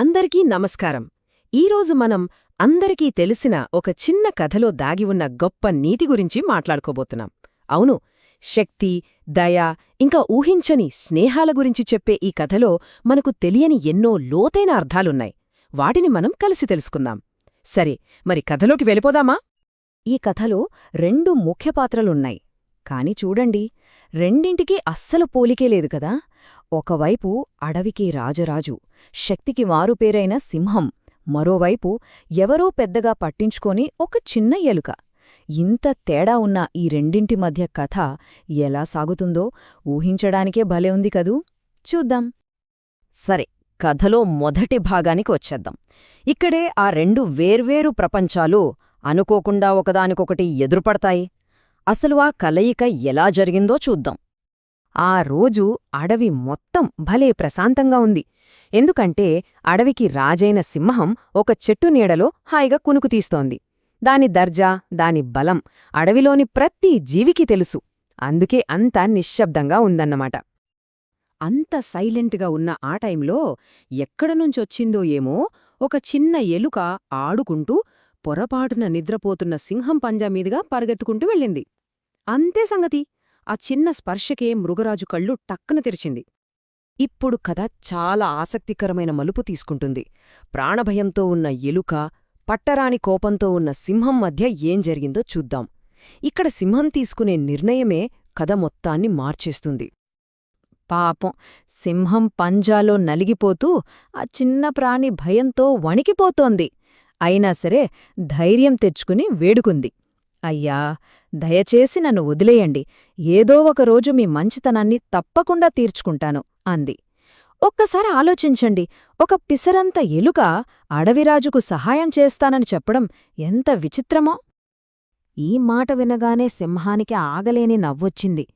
అందరికీ నమస్కారం. ఈరోజు మనం అందరికీ తెలిసిన ఒక చిన్న కథలో దాగి ఉన్న గొప్ప నీతి గురించి మాట్లాడుకోబోతున్నాం. అవును, శక్తి, దయ, ఇంకా ఊహించని స్నేహాల గురించి చెప్పే ఈ కథలో మనకు తెలియని ఎన్నో లోతైన అర్థాలున్నాయి. వాటిని మనం కలిసి తెలుసుకుందాం. సరే, మరి కథలోకి వెళ్ళిపోదామా? ఈ కథలో రెండు ముఖ్య పాత్రలున్నాయి. కాని చూడండి, రెండింటికీ అస్సలు పోలికే లేదు కదా. ఒకవైపు అడవికి రాజరాజు, శక్తికి మారుపేరైన సింహం, మరోవైపు ఎవరో పెద్దగా పట్టించుకొని ఒక చిన్న ఎలుక. ఇంత తేడా ఉన్న ఈ రెండింటి మధ్య కథ ఎలా సాగుతుందో ఊహించడానికే భలే ఉంది కదూ. చూద్దాం. సరే, కథలో మొదటి భాగానికి వచ్చేద్దాం. ఇక్కడే ఆ రెండు వేర్వేరు ప్రపంచాలు అనుకోకుండా ఒకదానికొకటి ఎదురుపడతాయి. అసలు ఆ కలయిక ఎలా జరిగిందో చూద్దాం. ఆ రోజు అడవి మొత్తం భలే ప్రశాంతంగా ఉంది. ఎందుకంటే అడవికి రాజైన సింహం ఒక చెట్టు నీడలో హాయిగా కునుకుతీస్తోంది. దాని దర్జా, దాని బలం అడవిలోని ప్రతి జీవికి తెలుసు. అందుకే అంత నిశ్శబ్దంగా ఉందన్నమాట. అంత సైలెంట్గా ఉన్న ఆ టైంలో ఎక్కడనుంచొచ్చిందో ఏమో ఒక చిన్న ఎలుక ఆడుకుంటూ పొరపాటున నిద్రపోతున్న సింహం పంజా మీదుగా పరుగెత్తుకుంటూ వెళ్ళింది. అంతే సంగతి. ఆ చిన్న స్పర్శకే మృగరాజు కళ్ళు టక్కున తెరిచింది. ఇప్పుడు కథ చాలా ఆసక్తికరమైన మలుపు తీసుకుంటుంది. ప్రాణభయంతో ఉన్న ఎలుక, పట్టరాని కోపంతో ఉన్న సింహం మధ్య ఏం జరిగిందో చూద్దాం. ఇక్కడ సింహం తీసుకునే నిర్ణయమే కథ మొత్తాన్ని మార్చేస్తుంది. పాపం, సింహం పంజాలో నలిగిపోతూ ఆ చిన్న ప్రాణి భయంతో వణికిపోతోంది. అయినా సరే ధైర్యం తెచ్చుకుని వేడుకుంది. అయ్యా, దయచేసి నన్ను వదిలేయండి. ఏదో ఒకరోజు మీ మంచితనాన్ని తప్పకుండా తీర్చుకుంటాను అంది. ఒక్కసారి ఆలోచించండి, ఒక పిసరంత ఎలుక అడవిరాజుకు సహాయం చేస్తానని చెప్పడం ఎంత విచిత్రమో. ఈ మాట వినగానే సింహానికి ఆగలేని నవ్వొచ్చింది.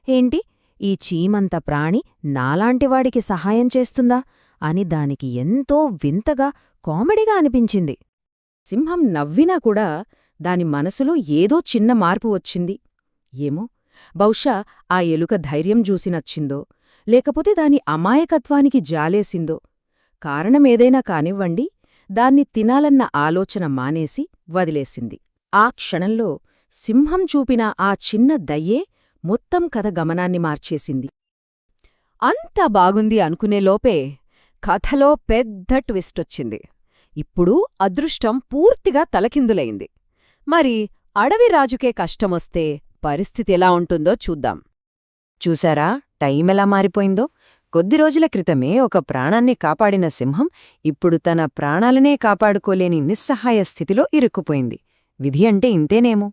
ఏంటి, ఈ చీమంత ప్రాణి నాలాంటివాడికి సహాయం చేస్తుందా అని దానికి ఎంతో వింతగా, కామెడీగా అనిపించింది. సింహం నవ్వినా కూడా దాని మనసులో ఏదో చిన్న మార్పు వచ్చింది. ఏమో, బహుశా ఆ ఎలుక ధైర్యం చూసి నచ్చిందో, లేకపోతే దాని అమాయకత్వానికి జాలేసిందో. కారణమేదైనా కానివ్వండి, దాన్ని తినాలన్న ఆలోచన మానేసి వదిలేసింది. ఆ క్షణంలో సింహం చూపిన ఆ చిన్న దయ్యే మొత్తం కథ గమనాన్ని మార్చేసింది. అంతా బాగుంది అనుకునేలోపే కథలో పెద్ద ట్విస్టొచ్చింది. ఇప్పుడు అదృష్టం పూర్తిగా తలకిందులైంది. మరి అడవిరాజుకే కష్టమొస్తే పరిస్థితి ఎలా ఉంటుందో చూద్దాం. చూశారా టైమెలా మారిపోయిందో? కొద్ది రోజుల క్రితమే ఒక ప్రాణాన్ని కాపాడిన సింహం ఇప్పుడు తన ప్రాణాలనే కాపాడుకోలేని నిస్సహాయ స్థితిలో ఇరుక్కుపోయింది. విధి అంటే ఇంతేనేమో.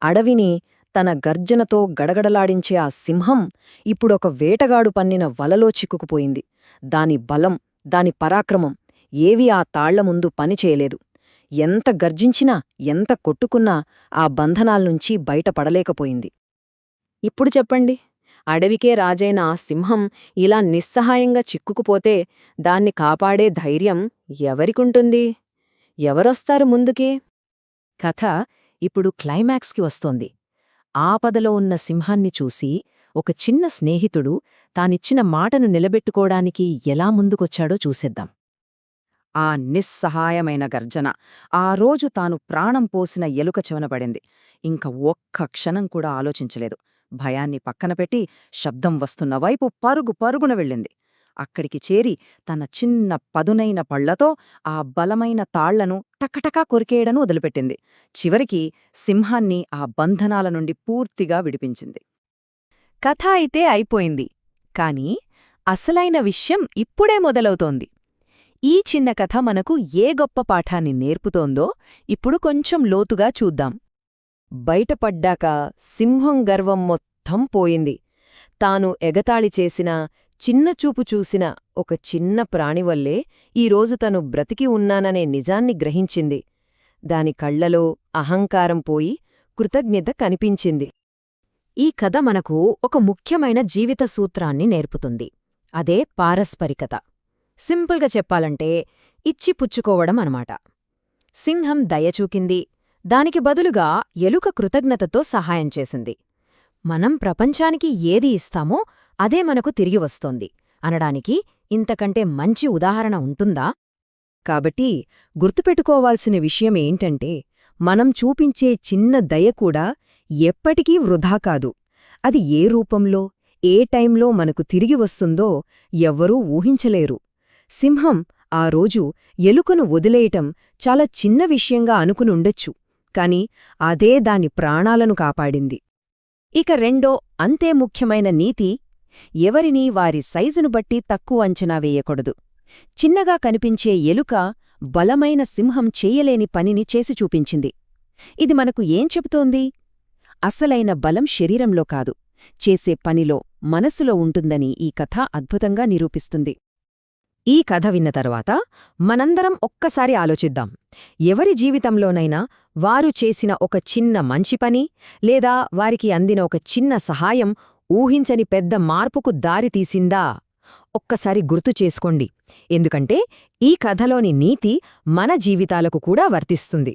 అడవిని తన గర్జనతో గడగడలాడించే ఆ సింహం ఇప్పుడొక వేటగాడు పన్నిన వలలో చిక్కుకుపోయింది. దాని బలం, దాని పరాక్రమం ఏవీ ఆ తాళ్ల ముందు పనిచేయలేదు. ఎంత గర్జించినా, ఎంత కొట్టుకున్నా ఆ బంధనాల్నుంచి బయటపడలేకపోయింది. ఇప్పుడు చెప్పండి, అడవికే రాజైన ఆ సింహం ఇలా నిస్సహాయంగా చిక్కుకుపోతే దాన్ని కాపాడే ధైర్యం ఎవరికుంటుంది? ఎవరొస్తారు ముందుకే? కథ ఇప్పుడు క్లైమాక్స్కి వస్తోంది. ఆపదలో ఉన్న సింహాన్ని చూసి ఒక చిన్న స్నేహితుడు తానిచ్చిన మాటను నిలబెట్టుకోడానికి ఎలా ముందుకొచ్చాడో చూసేద్దాం. ఆ నిస్సహాయమైన గర్జన ఆ రోజు తాను ప్రాణం పోసిన ఎలుక చెవనపడింది. ఇంక ఒక్క క్షణం కూడా ఆలోచించలేదు. భయాన్ని పక్కనపెట్టి శబ్దం వస్తున్న వైపు పరుగున వెళ్ళింది. అక్కడికి చేరి తన చిన్న పదునైన పళ్లతో ఆ బలమైన తాళ్లను టకటకా కొరికేయడను వదిలిపెట్టింది. చివరికి సింహాన్ని ఆ బంధనాల నుండి పూర్తిగా విడిపించింది. కథ అయితే అయిపోయింది. కాని అసలైన విషయం ఇప్పుడే మొదలవుతోంది. ఈ చిన్న కథ మనకు ఏ గొప్ప పాఠాన్ని నేర్పుతోందో ఇప్పుడు కొంచెం లోతుగా చూద్దాం. బయటపడ్డాక సింహం గర్వం మొత్తం పోయింది. తాను ఎగతాళి చేసిన, చిన్నచూపు చూసిన ఒక చిన్న ప్రాణివల్లే ఈరోజు తను బ్రతికి ఉన్నాననే నిజాన్ని గ్రహించింది. దాని కళ్లలో అహంకారం పోయి కృతజ్ఞత కనిపించింది. ఈ కథ మనకు ఒక ముఖ్యమైన జీవిత సూత్రాన్ని నేర్పుతుంది. అదే పారస్పరికత. సింపుల్గా చెప్పాలంటే ఇచ్చిపుచ్చుకోవడం అనమాట. సింహం దయచూకింది, దానికి బదులుగా ఎలుక కృతజ్ఞతతో సహాయం చేసింది. మనం ప్రపంచానికి ఏది ఇస్తామో అదే మనకు తిరిగి వస్తోంది అనడానికి ఇంతకంటే మంచి ఉదాహరణ ఉంటుందా? కాబట్టి గుర్తుపెట్టుకోవాల్సిన విషయమేంటంటే మనం చూపించే చిన్న దయ కూడా ఎప్పటికీ వృధా కాదు. అది ఏ రూపంలో, ఏ టైంలో మనకు తిరిగి వస్తుందో ఎవ్వరూ ఊహించలేరు. సింహం ఆ రోజు ఎలుకను వదిలేయటం చాలా చిన్న విషయంగా అనుకునుండొచ్చు, కాని అదే దాని ప్రాణాలను కాపాడింది. ఇక రెండో అంతే ముఖ్యమైన నీతి, ఎవరినీ వారి సైజును బట్టి తక్కువ అంచనా వేయకూడదు. చిన్నగా కనిపించే ఎలుక బలమైన సింహం చేయలేని పనిని చేసి చూపించింది. ఇది మనకు ఏం చెబుతోంది? అసలైన బలం శరీరంలో కాదు, చేసే పనిలో, మనసులో ఉంటుందని ఈ కథ అద్భుతంగా నిరూపిస్తుంది. ఈ కథ విన్న తరువాత మనందరం ఒక్కసారి ఆలోచిద్దాం. ఎవరి జీవితంలోనైనా వారు చేసిన ఒక చిన్న మంచి పని లేదా వారికి అందిన ఒక చిన్న సహాయం ఊహించని పెద్ద మార్పుకు దారితీసిందా? ఒక్కసారి గుర్తు చేసుకోండి. ఎందుకంటే ఈ కథలోని నీతి మన జీవితాలకు కూడా వర్తిస్తుంది.